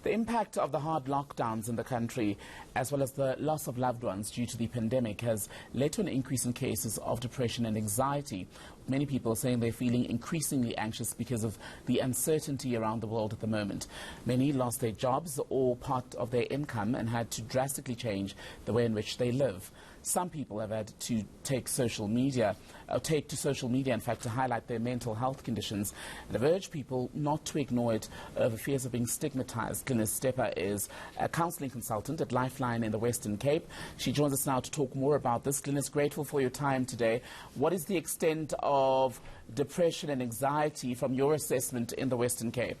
The impact of the hard lockdowns in the country, as well as the loss of loved ones due to the pandemic, has led to an increase in cases of depression and anxiety. Many people saying they're feeling increasingly anxious because of the uncertainty around the world at the moment. Many lost their jobs or part of their income and had to drastically change the way in which they live. Some people have had to take to social media, in fact, to highlight their mental health conditions, and have urged people not to ignore it over fears of being stigmatized. Glynis Depper is a counselling consultant at LifeLine in the Western Cape. She joins us now to talk more about this. Glynis, grateful for your time today. What is the extent of depression and anxiety from your assessment in the Western Cape?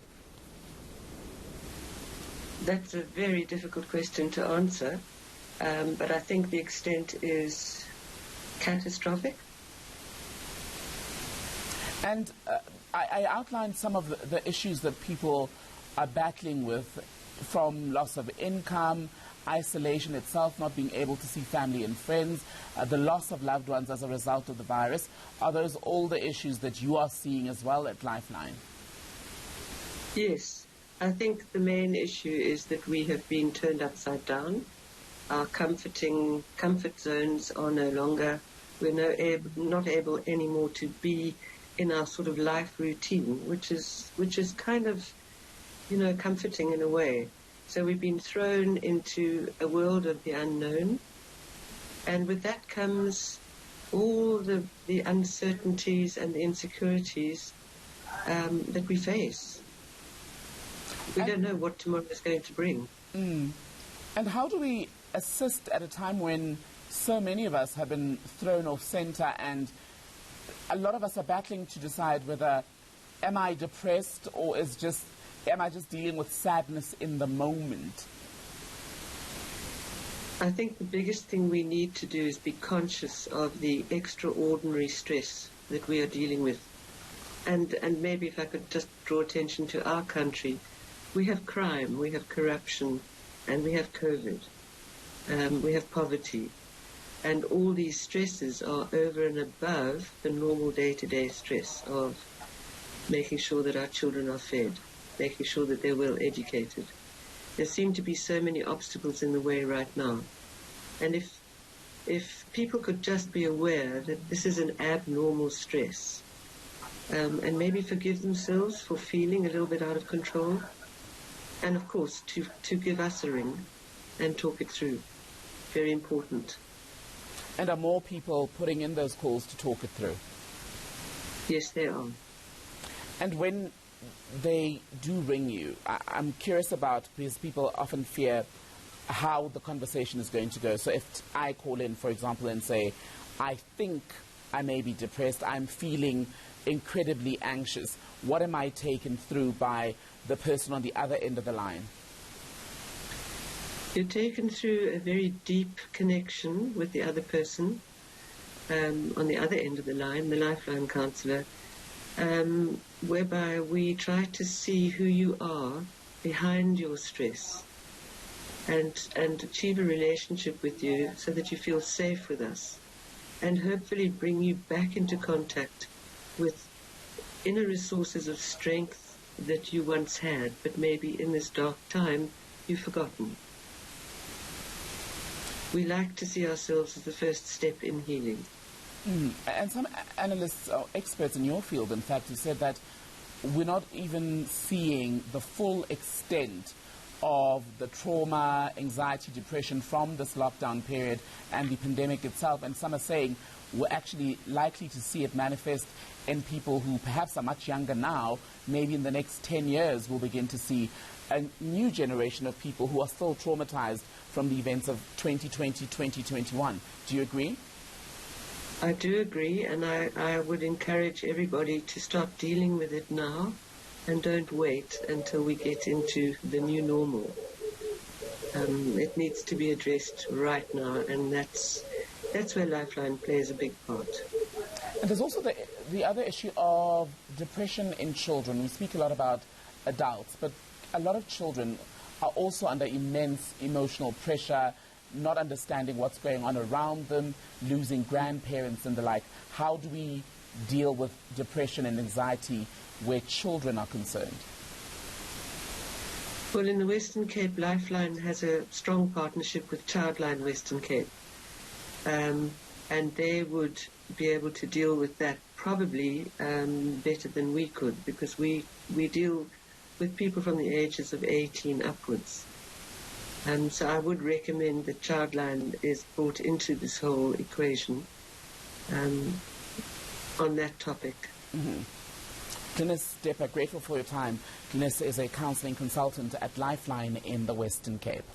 That's a very difficult question to answer. But I think the extent is catastrophic. And I outlined some of the issues that people are battling with, from loss of income, isolation itself, not being able to see family and friends, the loss of loved ones as a result of the virus. Are those all the issues that you are seeing as well at LifeLine? Yes, I think the main issue is that we have been turned upside down. Our comfort zones are no longer, we're not able anymore to be in our sort of life routine, which is kind of, comforting in a way. So we've been thrown into a world of the unknown, and with that comes all the uncertainties and the insecurities that we face. We don't know what tomorrow is going to bring. And how do we assist at a time when so many of us have been thrown off center, and a lot of us are battling to decide whether am I depressed or am I just dealing with sadness in the moment? I think the biggest thing we need to do is be conscious of the extraordinary stress that we are dealing with. And maybe if I could just draw attention to our country, we have crime, we have corruption, and we have COVID. We have poverty, and all these stresses are over and above the normal day-to-day stress of making sure that our children are fed, making sure that they're well educated. There seem to be so many obstacles in the way right now, and if people could just be aware that this is an abnormal stress, and maybe forgive themselves for feeling a little bit out of control, and of course to give us a ring and talk it through. Very important. And are more people putting in those calls to talk it through? Yes, they are. And when they do ring you, I'm curious about, because people often fear how the conversation is going to go. So if I call in, for example, and say, I think I may be depressed, I'm feeling incredibly anxious, what am I taken through by the person on the other end of the line? You're taken through a very deep connection with the other person on the other end of the line, the LifeLine counsellor, whereby we try to see who you are behind your stress and achieve a relationship with you so that you feel safe with us, and hopefully bring you back into contact with inner resources of strength that you once had, but maybe in this dark time you've forgotten. We like to see ourselves as the first step in healing. And some analysts or experts in your field, in fact, have said that we're not even seeing the full extent of the trauma, anxiety, depression from this lockdown period and the pandemic itself. And some are saying we're actually likely to see it manifest in people who perhaps are much younger now. Maybe in the next 10 years we'll begin to see a new generation of people who are still traumatized from the events of 2020, 2021. Do you agree? I do agree, and I would encourage everybody to start dealing with it now and don't wait until we get into the new normal. It needs to be addressed right now, and that's where LifeLine plays a big part. And there's also the other issue of depression in children. We speak a lot about adults, but a lot of children are also under immense emotional pressure, not understanding what's going on around them, losing grandparents and the like. How do we deal with depression and anxiety where children are concerned? Well, in the Western Cape, LifeLine has a strong partnership with Childline Western Cape, and they would be able to deal with that probably better than we could, because we deal with people from the ages of 18 upwards. So I would recommend that Childline is brought into this whole equation on that topic. Mm-hmm. Glynis Depper, grateful for your time. Glynis is a counselling consultant at LifeLine in the Western Cape.